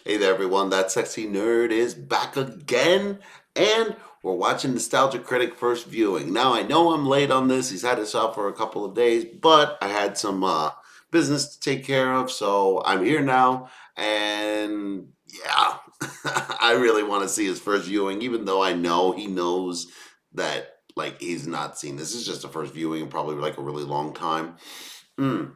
Hey there, everyone. That sexy nerd is back again, and we're watching Nostalgia Critic first viewing. Now, I know I'm late on this. He's had this out for a couple of days, but I had some business to take care of, so I'm here now. And yeah, I really want to see his first viewing, even though I know he knows that like he's not seen this. This is just the first viewing in probably like a really long time. Mm.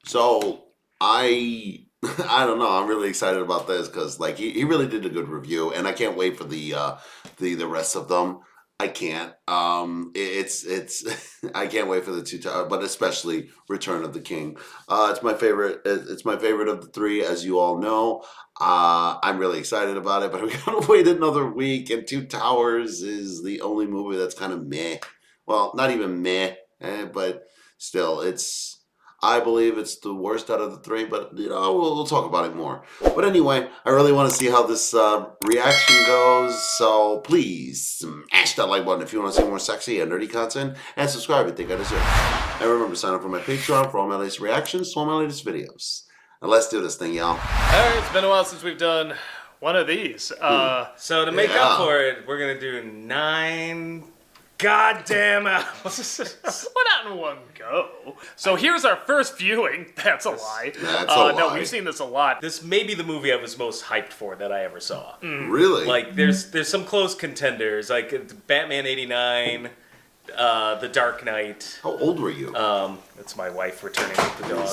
So I I don't know. I'm really excited about this because like he really did a good review, and I can't wait for the rest of them. I can't. It's I can't wait for the but especially Return of the King. It's my favorite. It's my favorite of the three, as you all know. I'm really excited about it, but we gotta wait another week. And Two Towers is the only movie that's kind of meh. Well, not even meh, but still, it's. I believe it's the worst out of the three, but we'll talk about it more. But anyway, I really want to see how this reaction goes. So please smash that like button if you want to see more sexy and nerdy content, and subscribe if you think I deserve it. And remember, sign up for my Patreon for all my latest reactions to all my latest videos. Now let's do this thing, y'all. All right, it's been a while since we've done one of these. So to make up for it, we're gonna do 9 goddamn hours. Well, not in one go. So here's our first viewing. That's a lie. That's a lie. No, we've seen this a lot. This may be the movie I was most hyped for that I ever saw. Really? Like, there's some close contenders, like Batman '89, The Dark Knight. How old were you? That's my wife returning with the dog.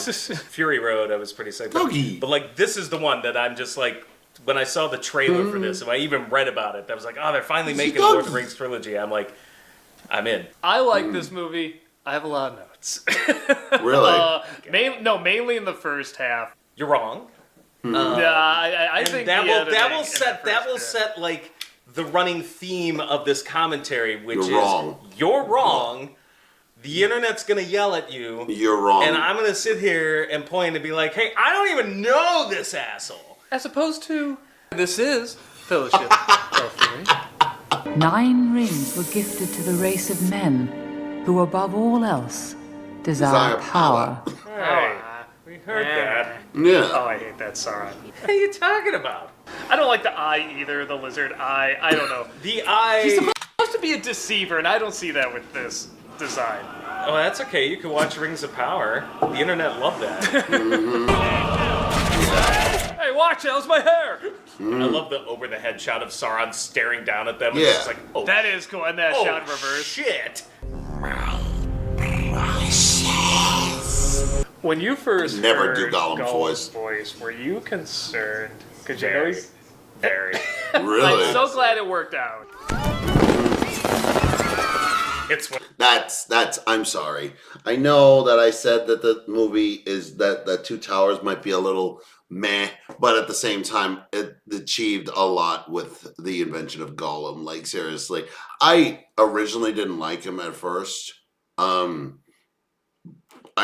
Fury Road, I was pretty psyched. Doggy. But like, this is the one that I'm just like, when I saw the trailer for this, and I even read about it, I was like, oh, they're finally making Lord of the Rings trilogy. I'm like, I'm in. I like this movie. I have a lot of notes. Really? Mainly in the first half. You're wrong. I think that will set set like the running theme of this commentary, which is wrong. You're wrong. The internet's gonna yell at you. You're wrong. And I'm gonna sit here and point and be like, hey, I don't even know this asshole. As opposed to, this is Fellowship of the Ring. 9 rings were gifted to the race of men, who above all else desire power. Hey, we heard that. Yeah. Oh, I hate that Sauron. What are you talking about? I don't like the eye either, the lizard eye. I don't know. The eye. He's supposed to be a deceiver, and I don't see that with this design. Oh, that's okay. You can watch Rings of Power. The internet loved that. Hey, watch, that was my hair! I love the over-the-head shot of Sauron staring down at them. Yeah. It's just like, oh, That is cool, and that shot in reverse. Shit. When you first Never heard do Gollum's voice, were you concerned? Because you know Very. he's... Very. Really? I'm so glad it worked out. It's what. That's I'm sorry. I know that I said that the movie is that Two Towers might be a little meh, but at the same time it achieved a lot with the invention of Gollum. Like seriously. I originally didn't like him at first. I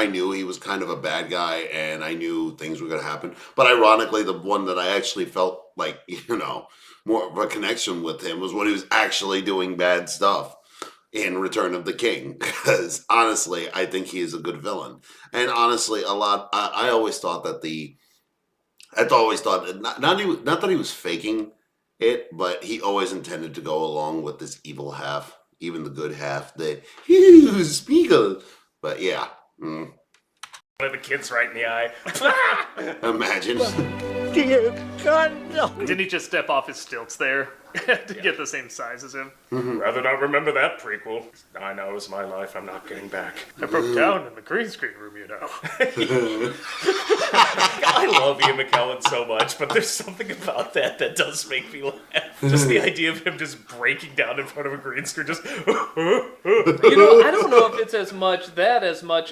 knew he was kind of a bad guy and I knew things were gonna happen. But ironically the one that I actually felt like, more of a connection with him was when he was actually doing bad stuff in Return of the King, because honestly, I think he is a good villain. And honestly, I always thought that not that he was faking it, but he always intended to go along with this evil half, even the good half that he was speaking. But yeah, One of the kids right in the eye. imagine. Dear God, no. Didn't he just step off his stilts there to get the same size as him? Rather not remember that prequel. 9 hours of my life I'm not getting back. I broke down in the green screen room, you know. I love Ian McKellen so much, but there's something about that does make me laugh. Just the idea of him just breaking down in front of a green screen, just... I don't know if it's as much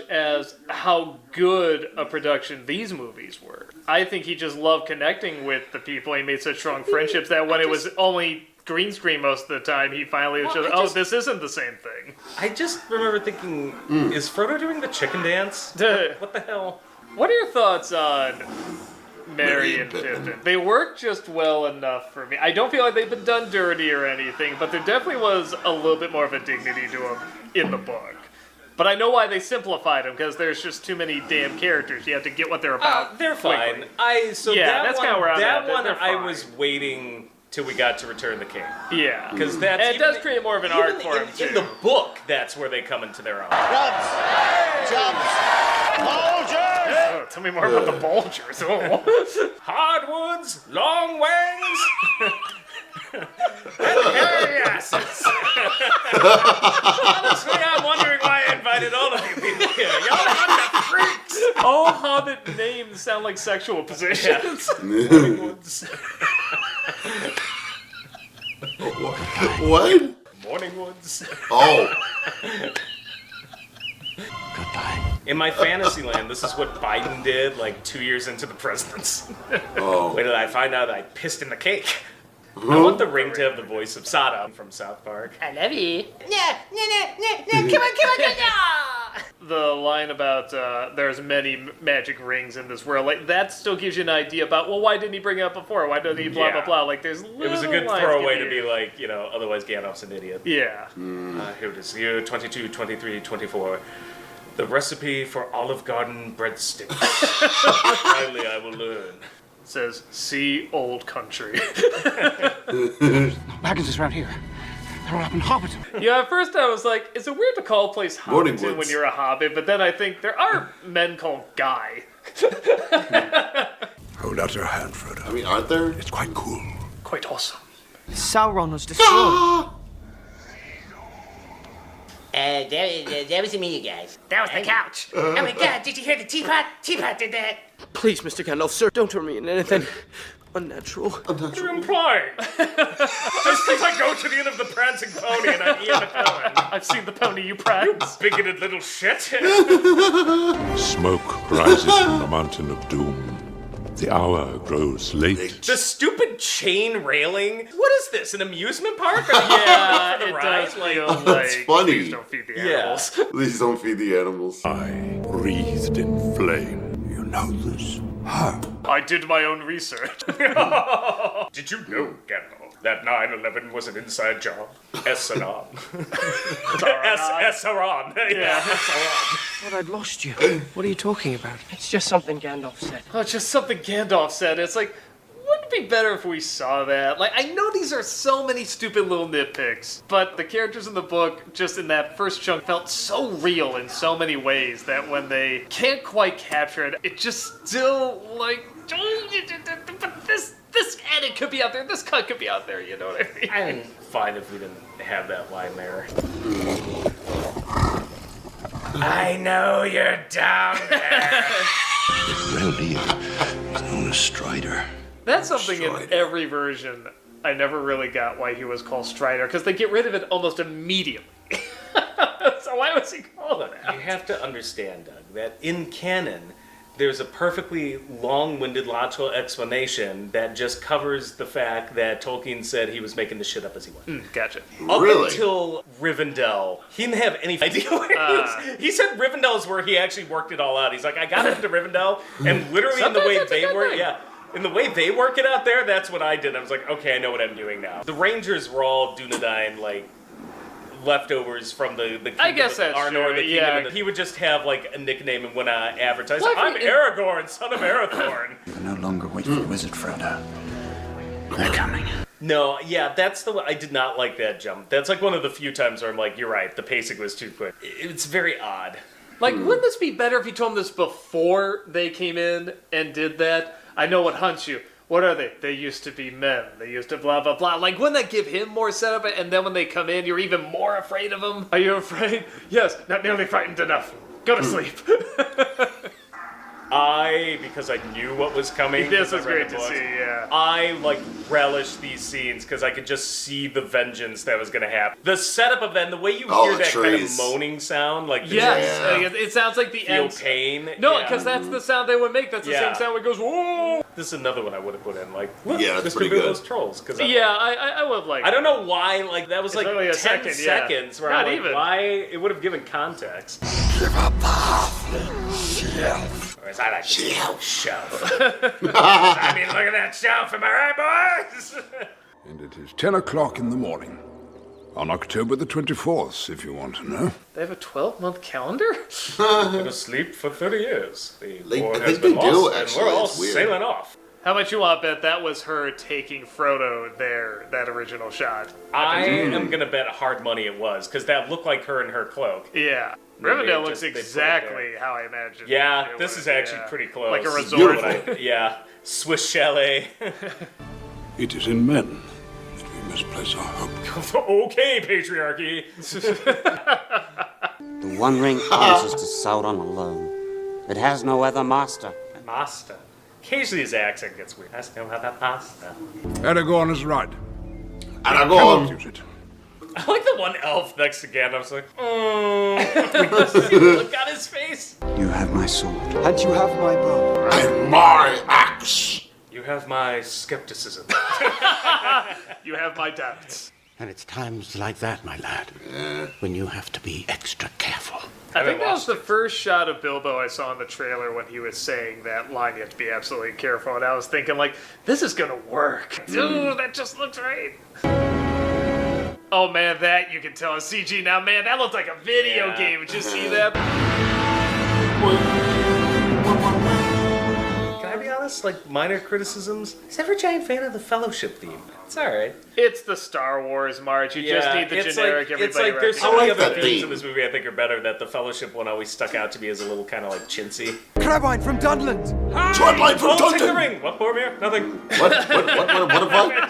as how good a production these movies were. I think he just loved connecting with the people. He made such strong friendships that when it was only green screen most of the time, he finally was this isn't the same thing. I just remember thinking, is Frodo doing the chicken dance? What the hell? What are your thoughts on Merry and Pippin? They work just well enough for me. I don't feel like they've been done dirty or anything, but there definitely was a little bit more of a dignity to them in the book. But I know why they simplified them, because there's just too many damn characters. You have to get what they're about. They're fine. quickly. That that's one, kinda where I'm that at. They're one I fine. was waiting till we got to Return the King. Yeah. Because that's And it does create more of an arc for him, too. In the book, that's where they come into their own. Oh, tell me more about the Bulgers. Oh. Hardwoods, long wings, and hairy asses. Honestly, I'm wondering why I invited all of you people here. Y'all are a bunch of freaks. All Hobbit names sound like sexual positions. What? Morningwoods. Oh. In my fantasy land, this is what Biden did like 2 years into the presidency. Oh. Wait till I find out I pissed in the cake. I want the ring to have the voice of Sodom from South Park. I love you. Come on. The line about there's many magic rings in this world, like that still gives you an idea about, well, why didn't he bring it up before? Why doesn't he blah, blah, blah? Like, there's little It was a good lines throwaway to give you- be like, otherwise Gandalf's an idiot. Yeah. Here it is, year 22, 23, 24. The recipe for Olive Garden breadsticks. Finally, I will learn. Says, see old country. Wagons is around here. They're all up in Hobbiton. Yeah, at first I was like, is it weird to call a place Hobbiton Morningwoods. when you're a hobbit? But then I think there are men called Guy. Hold out your hand, Frodo. I mean, aren't there? It's quite cool. Quite awesome. Sauron was destroyed. That was me, you guys. That was the couch. Oh my god, did you hear the teapot? Teapot did that. Please, Mr. Gandalf, sir, don't turn me into anything unnatural. What are you implying? Just as I go to the end of the prancing pony and I'm Ian McKellen. I've seen the pony you prance. Bigoted little shit. Smoke rises from the mountain of doom. The hour grows late. The stupid chain railing. What is this? An amusement park? Yeah, For the it ride? does feel Like, That's like, funny. please don't feed the animals. Please don't feed the animals. I breathed in flame. You know this? Her. I did my own research. Did you know, Gandalf, that 9/11 was an inside job? Saran. Saran. Yeah. Thought I'd lost you. What are you talking about? It's just something Gandalf said. Oh, it's just something Gandalf said. It's like, wouldn't it be better if we saw that? Like, I know these are so many stupid little nitpicks, but the characters in the book, just in that first chunk, felt so real in so many ways that when they can't quite capture it, it just still, like, but this edit could be out there, this cut could be out there, you know what I mean? I'm fine if we didn't have that line there. I know you're down there. Reality is known as Strider. That's something in Strider. every version I never really got why he was called Strider, because they get rid of it almost immediately. So why was he called that? You have to understand, Doug, that in canon, there's a perfectly long-winded logical explanation that just covers the fact that Tolkien said he was making the shit up as he went. Gotcha. Up Really? until Rivendell, he didn't have any idea where he was. He said Rivendell is where he actually worked it all out. He's like, I got into Rivendell, and literally in the Sometimes way that's a they good work, thing. yeah. In the way they work it out there, that's what I did. I was like, okay, I know what I'm doing now. The Rangers were all Dunedain, like, leftovers from the kingdom I guess of that's Arnor, true, the kingdom, yeah. and he would just have like a nickname and when I advertised, Well, I'm if- Aragorn, son of Arathorn. You can no longer wait for the wizard, Frodo. They're coming. No, yeah, that's the I did not like that jump. That's like one of the few times where I'm like, you're right, the pacing was too quick. It's very odd. Like, wouldn't this be better if you told them this before they came in and did that? I know what hunts you. What are they? They used to be men. They used to blah, blah, blah. Like, wouldn't that give him more setup? And then when they come in, you're even more afraid of them? Are you afraid? Yes, not nearly frightened enough. Go to sleep. Because I knew what was coming. This because I was read great the to books, see, yeah. I like relish these scenes because I could just see the vengeance that was going to happen. The setup of that, and the way you Oh, hear the that kind of trees. moaning sound, like the Yes. Yeah. Like, it sounds like the feel end. pain. No, Yeah. because that's the sound they would make. That's the Yeah. same sound where it goes, whoa. This is another one I would have put in. Like, look, Yeah, that's this pretty could be good. those trolls. Cause Yeah, I would have liked I don't know why. Like that was like only 10 a second, yeah. seconds. Where Not I'm like, even. why? It would have given context. Give up the shelf. Or as I like to say, shelf. I mean, look at that shelf. Am I right, boys? And it is 10 o'clock in the morning. On October the 24th, if you want to know. They have a 12-month calendar? Been asleep for 30 years. The war I has think been they do, lost, actually. and we're all It's weird. sailing off. How much you want to bet that was her taking Frodo there, that original shot? I am gonna bet hard money it was, because that looked like her in her cloak. Yeah. Maybe Rivendell it looks just- they put it exactly how I imagined. Yeah, it this would, is actually yeah. pretty close. Like a This is resort. what I- Swiss chalet. It is in men that we must place our hope. Okay, patriarchy. The One Ring answers to Sauron alone. It has no other master. Master. Occasionally his accent gets weird. Has no other master. Aragorn is right. Aragorn. Cannot use it. I like the one elf next to Gandalf's like, See the look on his face. You have my sword. And you have my bow. And my axe. You have my skepticism. You have my doubts. And it's times like that, my lad, when you have to be extra careful. I think that was the first shot of Bilbo I saw in the trailer when he was saying that line, you have to be absolutely careful. And I was thinking, like, this is going to work. Dude, that just looks right. Oh, man, that you can tell is CG now. Man, that looked like a video Yeah. game. Did you see that? Can I be honest? Like, minor criticisms. I was never a giant fan of the Fellowship theme. It's alright. It's the Star Wars march. You just need the it's generic like, everybody it's like there's so I many like other that themes theme. in this movie I think are better that the Fellowship one always stuck out to me as a little kind of like chintzy. Crabine from Dunland. Twilight from Oh, take the Dungeon. ring! What, Boromir? Nothing. What the fuck?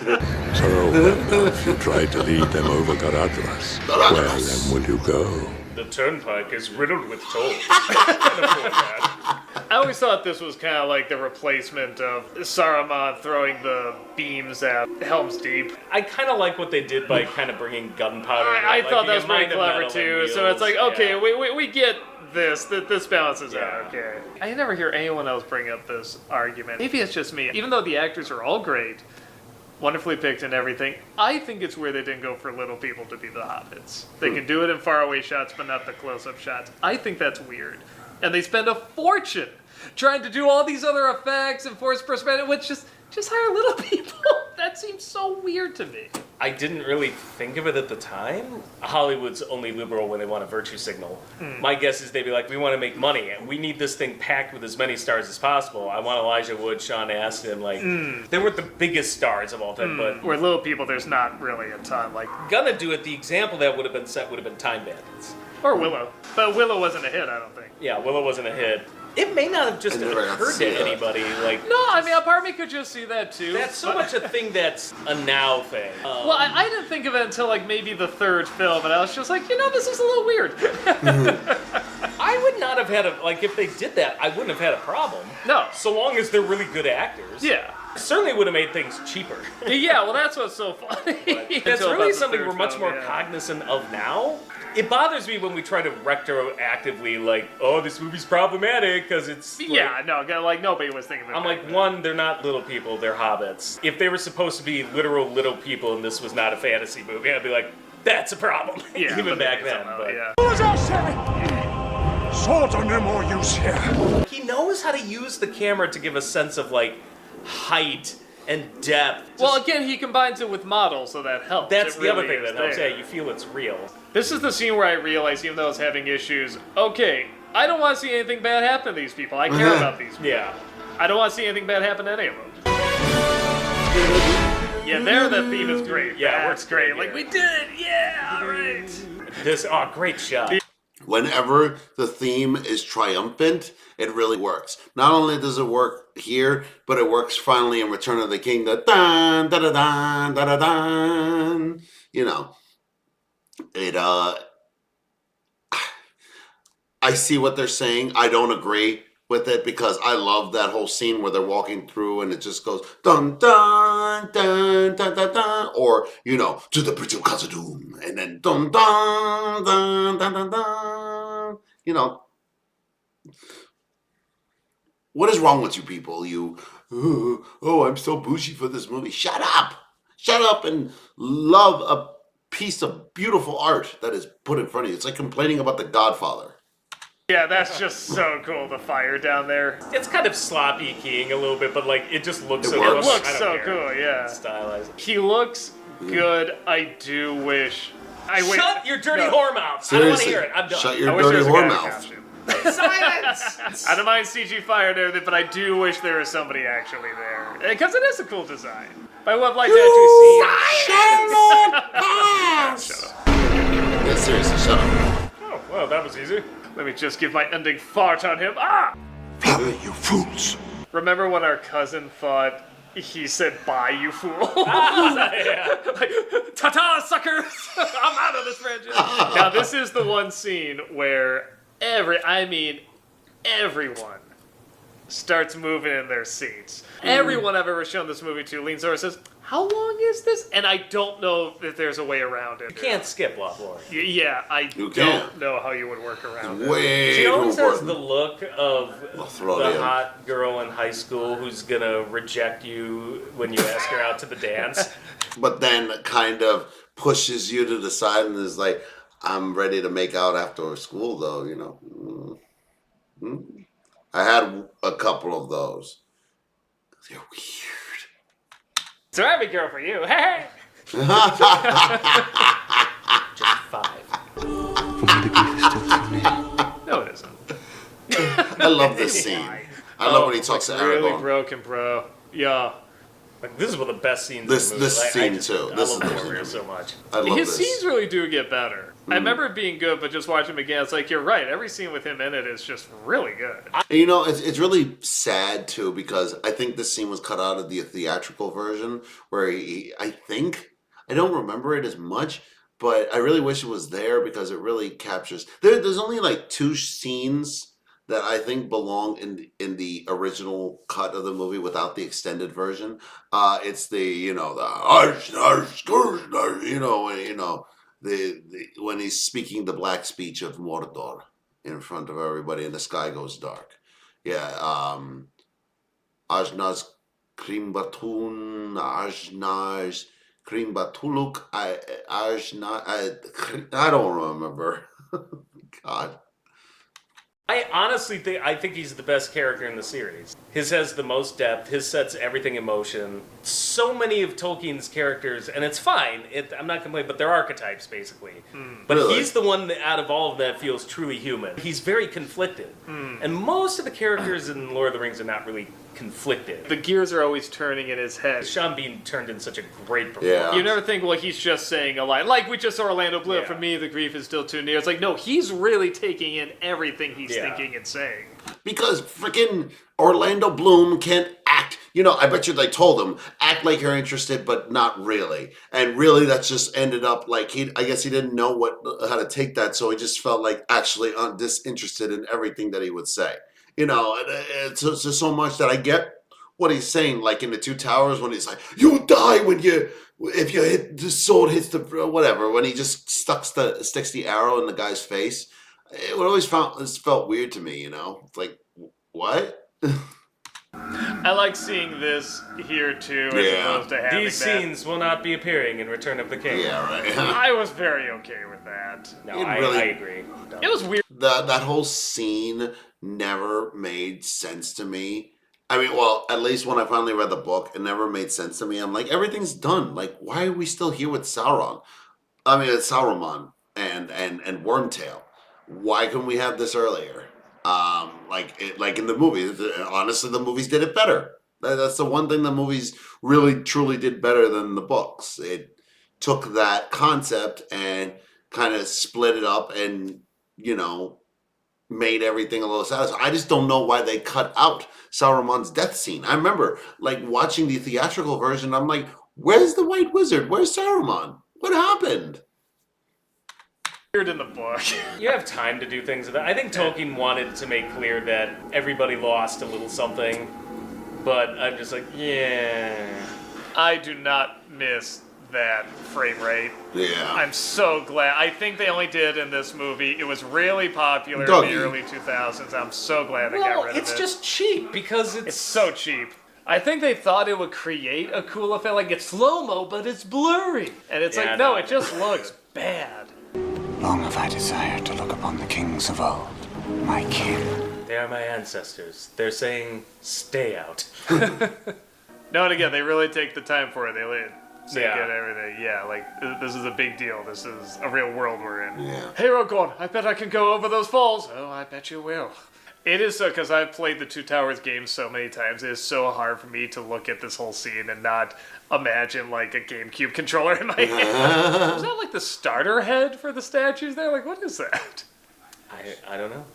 So, Gandalf, you tried to lead them over Garadras. Where then will you go? The turnpike is riddled with tolls. Can't afford that. I always thought this was kind of like the replacement of Saruman throwing the beams at Helm's Deep. I kind of like what they did by kind of bringing gunpowder. I like thought the that was pretty amount of clever metal too. and So it's like, wheels, okay, yeah. we get this. This balances Yeah. out. Okay. I never hear anyone else bring up this argument. Maybe it's just me. Even though the actors are all great, wonderfully picked and everything, I think it's where they didn't go for little people to be the hobbits. They can do it in faraway shots, but not the close-up shots. I think that's weird. And they spend a fortune trying to do all these other effects and forced perspective, which just hire little people. That seems so weird to me. I didn't really think of it at the time. Hollywood's only liberal when they want a virtue signal. My guess is they'd be like, we want to make money, and we need this thing packed with as many stars as possible. I want Elijah Wood, Sean Astin, like, they weren't the biggest stars of all time, but Where little people, there's not really a ton. Like, gonna do it, the example that would have been set would have been Time Bandits. or Willow. But Willow wasn't a hit, I don't think. Yeah, Willow wasn't a hit. It may not have just I never got to occurred see to that. anybody, like... No, I mean, a part of me could just see that too. That's so but- much a thing that's a now thing. Well, I didn't think of it until like maybe the third film, and I was just like, this is a little weird. I would not have had a... Like, if they did that, I wouldn't have had a problem. No. So long as they're really good actors. Yeah. Certainly would have made things cheaper. Yeah, well, that's what's so funny. That's Until really about the something third we're much film, more yeah. cognizant of now. It bothers me when we try to retroactively, like, oh, this movie's problematic because it's... like- Yeah, no, like nobody was thinking of it. I'm back like, then. one, they're not little people, they're hobbits. If they were supposed to be literal little people and this was not a fantasy movie, I'd be like, that's a problem. Yeah, Even but back maybe then. somehow, But yeah. Swords are no more use here. he knows how to use the camera to give a sense of, like, height and depth. Well, again, he combines it with models, so that helps. That's It the other really thing is that helps. there. Yeah, you feel it's real. This is the scene where I realized, even though I was having issues, okay, I don't want to see anything bad happen to these people. I care about these people. Yeah. I don't want to see anything bad happen to any of them. Yeah, there, that theme is great. Yeah, it That's works great, Like, yeah. we did it! Yeah, alright. This, great shot. Whenever the theme is triumphant, it really works. Not only does it work here, but it works finally in Return of the King. The dun da da dun da da dun. It I see what they're saying. I don't agree with it because I love that whole scene where they're walking through and it just goes dun dun dun dun dun dun, or to the Bridge of Khazad-dûm, and then dun dun dun dun dun dun. What is wrong with you people? I'm so bougie for this movie. Shut up and love a piece of beautiful art that is put in front of you. It's like complaining about The Godfather. Yeah, that's just so cool, the fire down there. It's kind of sloppy keying a little bit, but like it just looks It so works. good. Looks so cool, yeah. Stylized. He looks good. I do wish Shut your dirty No. whore mouth. Seriously, I don't want to hear it. I'm done. shut I your wish dirty there was a guy whore in a mouth. costume. Silence! I don't mind CG fire and everything, but I do wish there was somebody actually there. Because it is a cool design. But I would have liked to actually see. Shut up. Yeah, seriously, shut up. Oh, well, that was easy. Let me just give my ending fart on him. Ah! Fly, you fools! Remember when our cousin thought he said bye, you fool? Yeah. Like, ta-ta, suckers! I'm out of this franchise. Now, this is the one scene where everyone starts moving in their seats. Everyone I've ever shown this movie to leans over and says, how long is this? And I don't know if there's a way around it. You can't skip Lothlore. Yeah, I You don't can. know how you would work around it. Way She too always has important. the look of throw the it in. hot girl in high school who's gonna reject you when you ask her out to the dance. But then kind of pushes you to the side and is like, I'm ready to make out after school, though, you know. I had a couple of those. They're weird. So I have a girl for you. Hey! Just 5. For me, the grief is still too near. No, it isn't. I love this scene. I love when he talks to Really Aragorn. broken, bro. Yeah. Like, this is one of the best scenes This- in the movie. this scene, too. I This love is the Boromir scene. so much. I love His this. scenes really do get better. I remember it being good, but just watching him again, it's like, you're right. Every scene with him in it is just really good. And you know, it's really sad too because I think this scene was cut out of the theatrical version where I don't remember it as much, but I really wish it was there because it really captures. There's only like 2 scenes that I think belong in the original cut of the movie without the extended version. It's the when he's speaking the black speech of Mordor in front of everybody and the sky goes dark. Yeah, Ajnaz Krimbatun, Ajnaz Krimbatuluk, I don't remember. God. I honestly think he's the best character in the series. His has the most depth. His sets everything in motion. So many of Tolkien's characters, and it's fine. I'm not complaining, but they're archetypes basically. But Really? he's the one that, out of all of that, feels truly human. He's very conflicted, and most of the characters in Lord of the Rings are not really conflicted. The gears are always turning in his head. Sean Bean turned in such a great performance. Yeah. You never think, well, he's just saying a line. Like we just saw Orlando Bloom. Yeah. For me, the grief is still too near. It's like, no, he's really taking in everything he's Yeah. thinking and saying. Because freaking Orlando Bloom can't act. You know, I bet you they told him, act like you're interested, but not really. And really, that's just ended up like I guess he didn't know how to take that, so he just felt like actually disinterested in everything that he would say. You know, it's so much that I get what he's saying, like in the Two Towers when he's like, "You die if you hit the sword hits the whatever." When he just sticks the arrow in the guy's face, it would always felt weird to me. You know, it's like what? I like seeing this here too, as Yeah. opposed to having These that. scenes will not be appearing in Return of the King. Yeah, right. I was very okay with that. No, It I really- agree. No. It was weird. That whole scene never made sense to me. I mean, well, at least when I finally read the book, it never made sense to me. I'm like, everything's done. Like, why are we still here with Sauron? I mean, it's Sauron and Wormtail. Why couldn't we have this earlier? Like in the movies. Honestly, the movies did it better. That's the one thing the movies really truly did better than the books. It took that concept and kind of split it up and, you know, made everything a little satisfying. I just don't know why they cut out Sauron's death scene. I remember like watching the theatrical version. I'm like, where's the White Wizard? Where's Saruman? What happened? Weird in the book. You have time to do things with that. I think Tolkien wanted to make clear that everybody lost a little something, but I'm just like, yeah. I do not miss that frame rate. Yeah. I'm so glad. I think they only did in this movie. It was really popular in Dougie. the early 2000s. I'm so glad they got Well, rid of it. it's just cheap because It's so cheap. I think they thought it would create a cool effect, like it's slow-mo, but it's blurry. And it's Yeah, like, no, no. it just looks bad. Long have I desired to look upon the kings of old, my kin. They are my ancestors. They're saying, stay out. No, and again, they really take the time for it. They Yeah. get everything. Yeah, like this is a big deal. This is a real world we're in. Yeah. Hey, Aragorn, I bet I can go over those falls. Oh, I bet you will. It is so, because I've played the Two Towers game so many times, it is so hard for me to look at this whole scene and not imagine, like, a GameCube controller in my hand. Was that, like, the starter head for the statues there? Like, what is that? I don't know.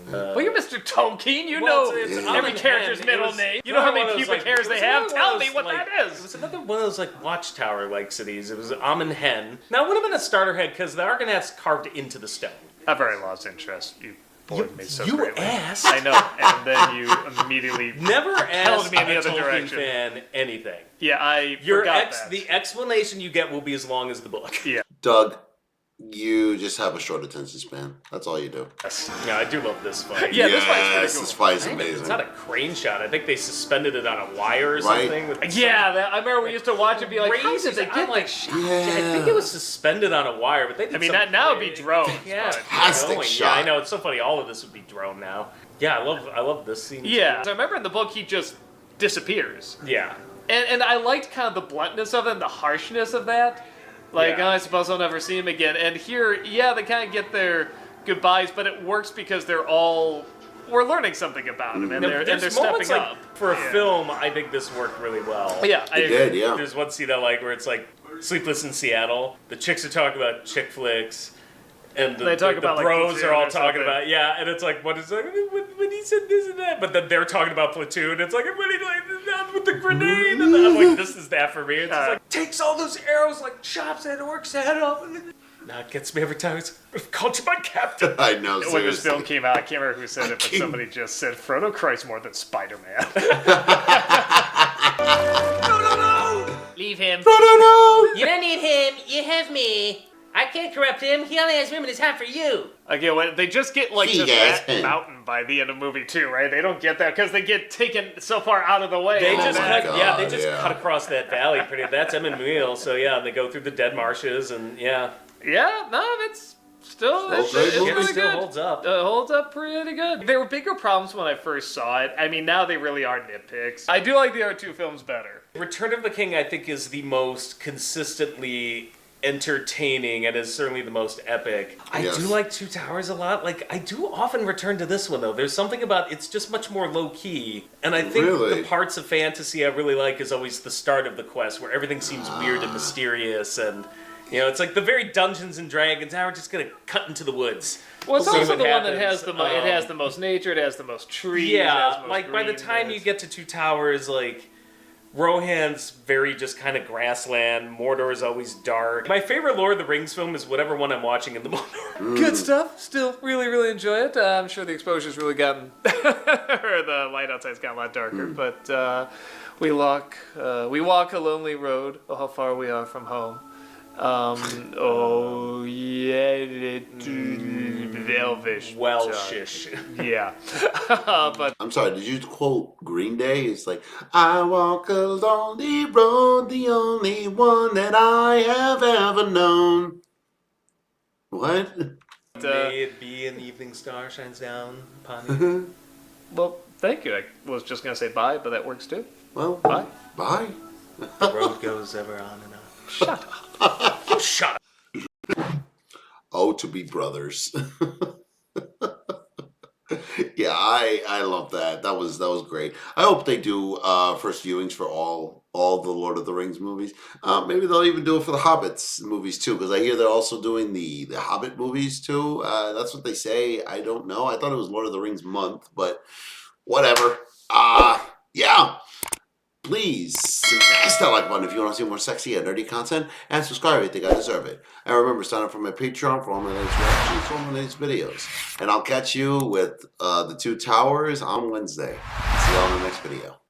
Well, you're Mr. Tolkien. You Well, know it's every Amon character's Hen. middle It was name. You know how another many one of those, pubic like- hairs it they was have? another Tell one me of what those, that It is. was another one of those like watchtower-like cities. It was Amon Hen. Now it would have been a starter head because the Argonauts carved into the stone. I've already lost interest. You bored me so you greatly. asked. I know, and then you immediately Never held asked me in the a other Tolkien direction. fan anything. Yeah, I Your forgot that. the explanation you get will be as long as the book. Yeah. Doug, you just have a short attention span. That's all you do. Yeah, I do love this fight. Yeah, this fight's pretty Yes, cool. this fight is It's amazing. not a crane shot. I think they suspended it on a wire or Right. something. With Yeah, I remember we used to watch it and be like, how did they I'm get like, that? I think it was suspended on a wire, but they did I mean, some now it'd be crazy- drones. Yeah, but- Fantastic drone. shot. Yeah, I know. It's so funny. All of this would be drone now. Yeah, I love this scene. Yeah. too. I remember in the book he just disappears. Yeah. And I liked kind of the bluntness of it and the harshness of that. Like, Yeah. oh, I suppose I'll never see him again. And here, yeah, they kind of get their goodbyes, but it works because we're learning something about him, and they're There's stepping moments like up. for a Yeah. film. I think this worked really well. Yeah, I It agree. did, yeah. There's one scene I like where it's like Sleepless in Seattle. The chicks are talking about chick flicks. And They talk about, the like, bros Platoon are all or talking something. about, yeah, and it's like, what is like, when he said this and that, but then they're talking about Platoon, it's like, when he like, down with the grenade, and then I'm like, this is that for me. It's just like, takes all those arrows, like, chops it, works the head off, and then, nah, it gets me every time. It's, I've called you my captain. I know, When this seriously. film came out, I can't remember who said it, but somebody just said, Frodo cries more than Spider-Man. Leave him. No! You don't need him. You have me. I can't corrupt him. He only has room in his heart for you. Again, when they just get like He to has that him. mountain by the end of the movie too, right? They don't get that because they get taken so far out of the way. They and just then- cut, God, they just yeah. cut across that valley pretty. That's Emmon Muir, so yeah, they go through the dead marshes, and yeah, Yeah, no, it's still it's great movie. really still good. holds up. Holds up pretty good. There were bigger problems when I first saw it. I mean, now they really are nitpicks. I do like the other two films better. Return of the King, I think, is the most consistently entertaining and is certainly the most epic. I Yes. do like Two Towers a lot. Like, I do often return to this one, though. There's something about it's just much more low-key. And I think Really? the parts of fantasy I really like is always the start of the quest, where everything seems weird and mysterious, and, you know, it's like the very Dungeons and Dragons, now we're just gonna cut into the woods. Well, it's See also what the one that happens. has it has the most nature. It has the most trees. it has Yeah, the most like by the green, time you get to Two Towers, like Rohan's very just kind of grassland. Mordor is always dark. My favorite Lord of the Rings film is whatever one I'm watching in the moment. Good stuff. Still, really enjoy it. I'm sure the exposure's really gotten, or the light outside's gotten a lot darker. But we walk a lonely road. Oh, how far we are from home. Oh yeah, Elvish. Well, shish. Yeah, but I'm sorry, did you quote Green Day? It's like, I walk a lonely road, the only one that I have ever known. What? May it be an evening star shines down upon you. well, thank you. I was just gonna say bye, but that works too. Well, Bye. bye. The road goes ever on and on. Shut up. You shut up. Oh, to be brothers. Yeah, I love that. That was great. I hope they do first viewings for all the Lord of the Rings movies. Maybe they'll even do it for the Hobbits movies too, because I hear they're also doing the Hobbit movies too. That's what they say. I don't know. I thought it was Lord of the Rings month, but whatever. Yeah. Please smash that like button if you want to see more sexy and nerdy content, and subscribe if you think I deserve it. And remember, sign up for my Patreon for all my latest reactions, all my latest videos. And I'll catch you with the Two Towers on Wednesday. See you all in the next video.